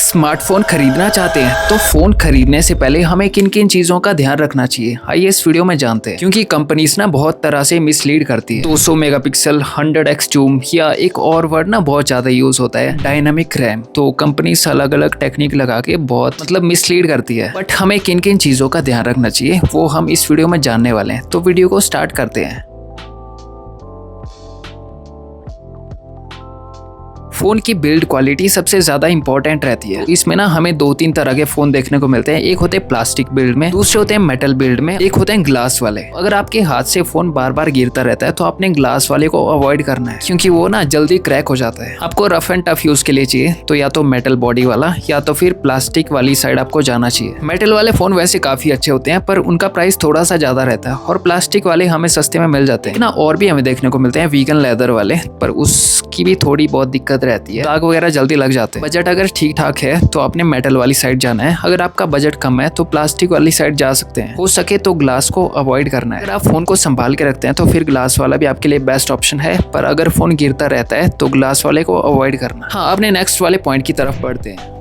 Smartphone खरीदना चाहते हैं तो फोन खरीदने से पहले हमें किन किन चीजों का ध्यान रखना चाहिए, आइए इस वीडियो में जानते हैं। क्योंकि कंपनीज ना बहुत तरह से मिसलीड करती है। 200 मेगापिक्सल, 100x जूम या एक और वर्ड ना बहुत ज्यादा यूज होता है, डायनामिक रैम। तो कंपनीज अलग अलग टेक्निक लगा के बहुत मिसलीड करती है। बट हमें किन किन चीजों का ध्यान रखना चाहिए वो हम इस वीडियो में जानने वाले हैं। तो वीडियो को स्टार्ट करते हैं। फोन की बिल्ड क्वालिटी सबसे ज्यादा इंपॉर्टेंट रहती है। इसमें ना हमें दो तीन तरह के फोन देखने को मिलते हैं। एक होते हैं प्लास्टिक बिल्ड में, दूसरे होते हैं मेटल बिल्ड में, एक होते हैं ग्लास वाले। अगर आपके हाथ से फोन बार बार गिरता रहता है तो आपने ग्लास वाले को अवॉइड करना है, क्योंकि वो ना जल्दी क्रैक हो जाता है। आपको रफ एंड टफ यूज के लिए चाहिए तो या तो मेटल बॉडी वाला या तो फिर प्लास्टिक वाली साइड आपको जाना चाहिए। मेटल वाले फोन वैसे काफी अच्छे होते हैं पर उनका प्राइस थोड़ा सा ज्यादा रहता है, और प्लास्टिक वाले हमें सस्ते में मिल जाते हैं ना। और भी हमें देखने को मिलते हैं वीगन लेदर वाले, पर उसकी भी थोड़ी बहुत दिक्कत रहती है, दाग वगैरह जल्दी लग जाते हैं। बजट अगर ठीक ठाक है तो आपने मेटल वाली साइड जाना है। अगर आपका बजट कम है तो प्लास्टिक वाली साइड जा सकते हैं। हो सके तो ग्लास को अवॉइड करना है। अगर आप फोन को संभाल के रखते हैं तो फिर ग्लास वाला भी आपके लिए बेस्ट ऑप्शन है, पर अगर फोन गिरता रहता है तो ग्लास वाले को अवॉइड करना। हाँ, अपने नेक्स्ट वाले पॉइंट की तरफ बढ़ते हैं।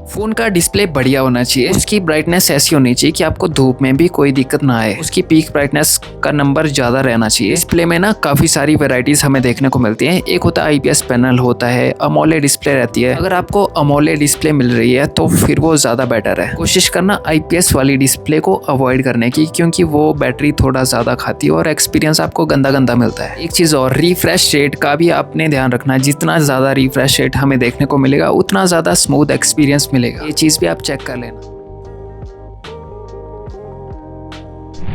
फोन का डिस्प्ले बढ़िया होना चाहिए। उसकी ब्राइटनेस ऐसी होनी चाहिए कि आपको धूप में भी कोई दिक्कत ना आए। उसकी पीक ब्राइटनेस का नंबर ज्यादा रहना चाहिए। डिस्प्ले में ना काफी सारी वैरायटीज हमें देखने को मिलती हैं। एक होता है आईपीएस पैनल, होता है अमोलेड डिस्प्ले रहती है। अगर आपको अमोलेड डिस्प्ले मिल रही है तो फिर वो ज्यादा बेटर है। कोशिश करना आईपीएस वाली डिस्प्ले को अवॉइड करने की, क्योंकि वो बैटरी थोड़ा ज्यादा खाती है और एक्सपीरियंस आपको गंदा गंदा मिलता है। एक चीज और, रिफ्रेश रेट का भी आपने ध्यान रखना। जितना ज्यादा रिफ्रेश रेट हमें देखने को मिलेगा उतना ज्यादा स्मूथ एक्सपीरियंस मिलेगा। ये चीज भी आप चेक कर लेना।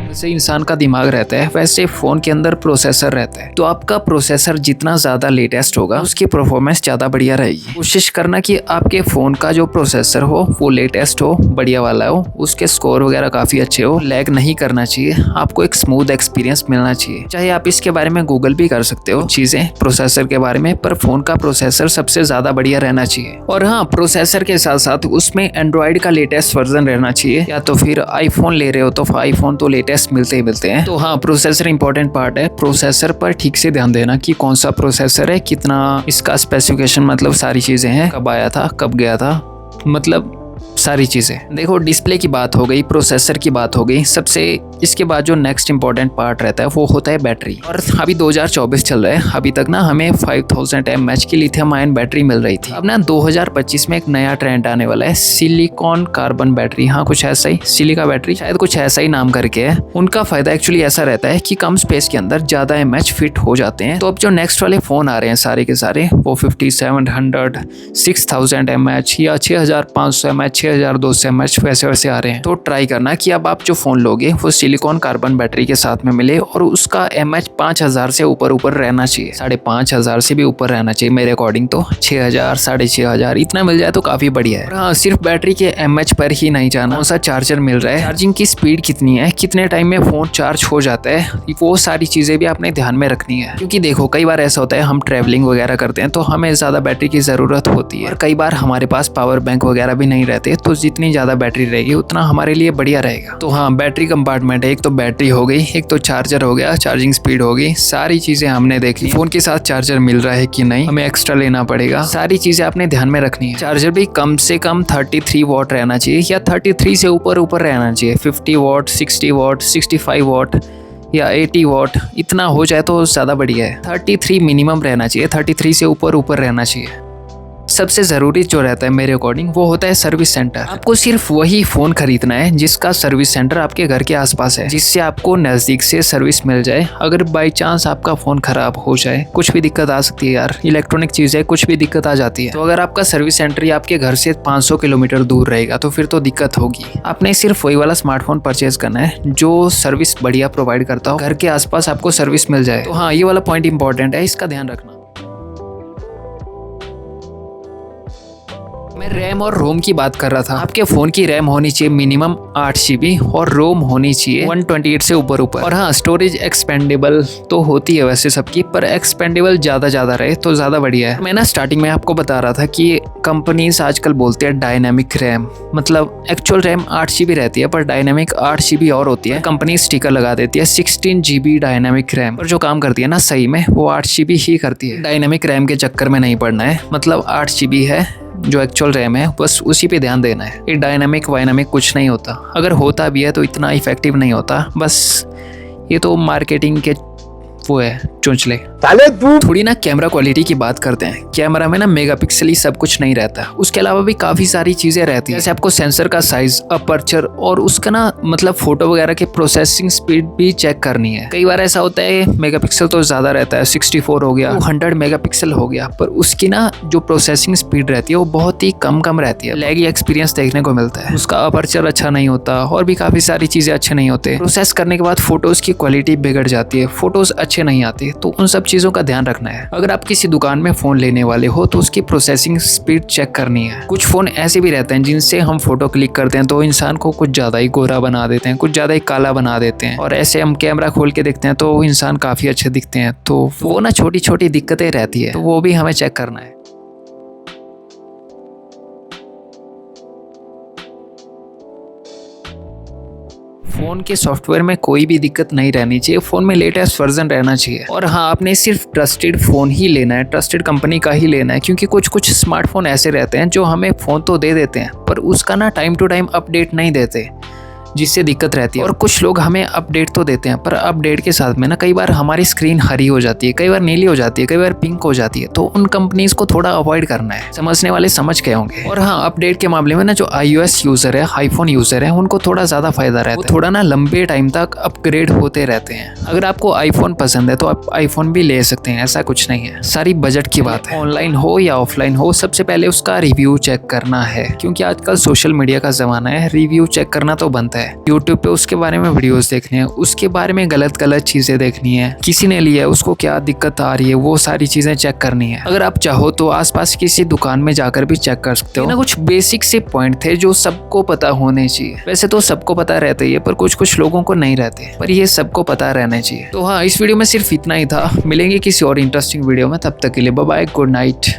जैसे इंसान का दिमाग रहता है वैसे फोन के अंदर प्रोसेसर रहता है। तो आपका प्रोसेसर जितना ज्यादा लेटेस्ट होगा उसकी परफॉर्मेंस ज्यादा बढ़िया रहेगी। कोशिश करना कि आपके फोन का जो प्रोसेसर हो वो लेटेस्ट हो, बढ़िया वाला हो, उसके स्कोर वगैरह काफी अच्छे हो। लैग नहीं करना चाहिए, आपको एक स्मूथ एक्सपीरियंस मिलना चाहिए। चाहे आप इसके बारे में गूगल भी कर सकते हो चीजें प्रोसेसर के बारे में, पर फोन का प्रोसेसर सबसे ज्यादा बढ़िया रहना चाहिए। और हाँ, प्रोसेसर के साथ साथ उसमें एंड्रॉइड का लेटेस्ट वर्जन रहना चाहिए, या तो फिर आईफोन ले रहे हो तो आईफोन तो लेटेस्ट मिलते हैं। तो हाँ, प्रोसेसर इंपॉर्टेंट पार्ट है। प्रोसेसर पर ठीक से ध्यान देना कि कौन सा प्रोसेसर है, कितना इसका स्पेसिफिकेशन, सारी चीजें हैं, कब आया था, कब गया था, सारी चीजें। देखो, डिस्प्ले की बात हो गई, प्रोसेसर की बात हो गई। सबसे इसके बाद जो नेक्स्ट इंपॉर्टेंट पार्ट रहता है वो होता है बैटरी। और अभी 2024 चल रहा है, अभी तक ना हमें 5000 mAh की लिथियम आयन बैटरी मिल रही थी। अब ना 2025 में एक नया ट्रेंड आने वाला है, सिलिकॉन कार्बन बैटरी। हाँ, कुछ ऐसा ही, सिलिका बैटरी शायद कुछ ऐसा ही नाम करके है। उनका फायदा एक्चुअली ऐसा रहता है कि कम स्पेस के अंदर ज्यादा mAh फिट हो जाते हैं। तो अब जो नेक्स्ट वाले फोन आ रहे हैं सारे के सारे, वो 5700, 6000 mAh या 6500 mAh, 6200 mAh वैसे आ रहे हैं। तो ट्राई करना कि अब आप जो फोन लोगे वो सिलिकॉन कार्बन बैटरी के साथ में मिले, और उसका mAh 5000 से ऊपर रहना चाहिए। 5500 से भी ऊपर रहना चाहिए मेरे अकॉर्डिंग। तो 6000, 6500 इतना मिल जाए तो काफी बढ़िया है। हाँ, सिर्फ बैटरी के mAh पर ही नहीं जाना, कौन सा चार्जर मिल रहा है, चार्जिंग की स्पीड कितनी है, कितने टाइम में फोन चार्ज हो जाता है, वो सारी चीजें भी आपने ध्यान में रखनी है। क्योंकि देखो, कई बार ऐसा होता है हम ट्रेवलिंग वगैरह करते हैं तो हमें ज्यादा बैटरी की जरूरत होती है, और कई बार हमारे पास पावर बैंक वगैरह भी नहीं रहते। तो जितनी ज्यादा बैटरी रहेगी उतना हमारे लिए बढ़िया रहेगा। तो हाँ, बैटरी कंपार्टमेंट है, एक तो बैटरी हो गई, एक तो चार्जर हो गया, चार्जिंग स्पीड हो गई, सारी चीजें हमने देख ली। फोन के साथ चार्जर मिल रहा है कि नहीं, हमें एक्स्ट्रा लेना पड़ेगा, सारी चीजें आपने ध्यान में रखनी है। चार्जर भी कम से कम 33 वॉट रहना चाहिए, या 33 से ऊपर रहना चाहिए। 50 वॉट, 60 वॉट, 65 वॉट या 80 वॉट, इतना हो जाए तो ज्यादा बढ़िया है। 33 मिनिमम रहना चाहिए, 33 से ऊपर रहना चाहिए। सबसे जरूरी जो रहता है मेरे अकॉर्डिंग वो होता है सर्विस सेंटर। आपको सिर्फ वही फोन खरीदना है जिसका सर्विस सेंटर आपके घर के आसपास है, जिससे आपको नजदीक से सर्विस मिल जाए। अगर बाई चांस आपका फोन खराब हो जाए, कुछ भी दिक्कत आ सकती है यार, इलेक्ट्रॉनिक चीज है, कुछ भी दिक्कत आ जाती है। तो अगर आपका सर्विस सेंटर ही आपके घर से 500 किलोमीटर दूर रहेगा तो फिर तो दिक्कत होगी। आपने सिर्फ वही वाला स्मार्टफोन परचेज करना है जो सर्विस बढ़िया प्रोवाइड करता हो, घर के आसपास आपको सर्विस मिल जाए। तो हाँ, ये वाला पॉइंट इंपॉर्टेंट है, इसका ध्यान रखना। मैं रैम और रोम की बात कर रहा था। आपके फोन की रैम होनी चाहिए मिनिमम 8 GB और रोम होनी चाहिए 128 से ऊपर। और हाँ, स्टोरेज एक्सपेंडेबल तो होती है वैसे सबकी, पर एक्सपेंडेबल ज्यादा रहे तो ज्यादा बढ़िया है। मैं ना स्टार्टिंग में आपको बता रहा था कि कंपनीज आजकल बोलते हैं डायनामिक रैम, मतलब एक्चुअल रैम 8 GB रहती है पर डायनामिक 8 GB और होती है। कंपनी स्टिकर लगा देती है 16 GB डायनामिक रैम, पर जो काम करती है ना सही में वो 8 GB ही करती है। डायनामिक रैम के चक्कर में नहीं पड़ना है, मतलब 8 GB है जो एक्चुअल रैम है, बस उसी पे ध्यान देना है। ये डायनामिक वायनामिक कुछ नहीं होता, अगर होता भी है तो इतना इफेक्टिव नहीं होता, बस ये तो मार्केटिंग के वो है चुंचले। थोड़ी ना कैमरा क्वालिटी की बात करते हैं। कैमरा में ना मेगापिक्सल ही सब कुछ नहीं रहता, उसके अलावा भी काफी सारी चीजें रहती है, जैसे आपको सेंसर का साइज, अपर्चर और उसका ना मतलब फोटो वगैरह के प्रोसेसिंग स्पीड भी चेक करनी है। कई बार ऐसा होता है मेगापिक्सल तो ज्यादा रहता है, 64 हो गया, 100 मेगापिक्सल हो गया, पर उसकी ना जो प्रोसेसिंग स्पीड रहती है वो बहुत ही कम रहती है। लैगी एक्सपीरियंस देखने को मिलता है, उसका अपर्चर अच्छा नहीं होता और भी काफी सारी चीजें अच्छे नहीं होते। प्रोसेस करने के बाद फोटोज की क्वालिटी बिगड़ जाती है, फोटोज अच्छे नहीं आते, तो उन सब चीजों का ध्यान रखना है। अगर आप किसी दुकान में फोन लेने वाले हो तो उसकी प्रोसेसिंग स्पीड चेक करनी है। कुछ फोन ऐसे भी रहते हैं जिनसे हम फोटो क्लिक करते हैं तो इंसान को कुछ ज्यादा ही गोरा बना देते हैं, कुछ ज्यादा ही काला बना देते हैं, और ऐसे हम कैमरा खोल के देखते हैं तो वो इंसान काफी अच्छे दिखते हैं। तो वो ना छोटी छोटी दिक्कतें रहती है, तो वो भी हमें चेक करना है। फोन के सॉफ्टवेयर में कोई भी दिक्कत नहीं रहनी चाहिए, फोन में लेटेस्ट वर्जन रहना चाहिए। और हाँ, आपने सिर्फ ट्रस्टेड फोन ही लेना है, ट्रस्टेड कंपनी का ही लेना है, क्योंकि कुछ स्मार्टफोन ऐसे रहते हैं जो हमें फोन तो दे देते हैं पर उसका ना टाइम टू टाइम अपडेट नहीं देते, जिससे दिक्कत रहती है। और कुछ लोग हमें अपडेट तो देते हैं पर अपडेट के साथ में ना कई बार हमारी स्क्रीन हरी हो जाती है, कई बार नीली हो जाती है, कई बार पिंक हो जाती है, तो उन कंपनीज को थोड़ा अवॉइड करना है। समझने वाले समझ गए होंगे। और हाँ, अपडेट के मामले में ना जो iOS यूजर है, आईफोन यूजर है, उनको थोड़ा ज्यादा फायदा रहता है, वो थोड़ा ना लंबे टाइम तक अपग्रेड होते रहते हैं। अगर आपको आईफोन पसंद है तो आप आईफोन भी ले सकते हैं, ऐसा कुछ नहीं है, सारी बजट की बात है। ऑनलाइन हो या ऑफलाइन हो, सबसे पहले उसका रिव्यू चेक करना है, क्योंकि आजकल सोशल मीडिया का जमाना है, रिव्यू चेक करना तो बनता है। यूट्यूब पे उसके बारे में वीडियोस देखने हैं, उसके बारे में गलत चीजें देखनी है, किसी ने लिया है उसको क्या दिक्कत आ रही है, वो सारी चीजें चेक करनी है। अगर आप चाहो तो आसपास किसी दुकान में जाकर भी चेक कर सकते हो। ना कुछ बेसिक से पॉइंट थे जो सबको पता होने चाहिए। वैसे तो सबको पता रहता ही है पर कुछ लोगों को नहीं रहते, पर ये सबको पता रहना चाहिए। तो हाँ, इस वीडियो में सिर्फ इतना ही था। मिलेंगे किसी और इंटरेस्टिंग वीडियो में, तब तक के लिए बाय बाय, गुड नाइट।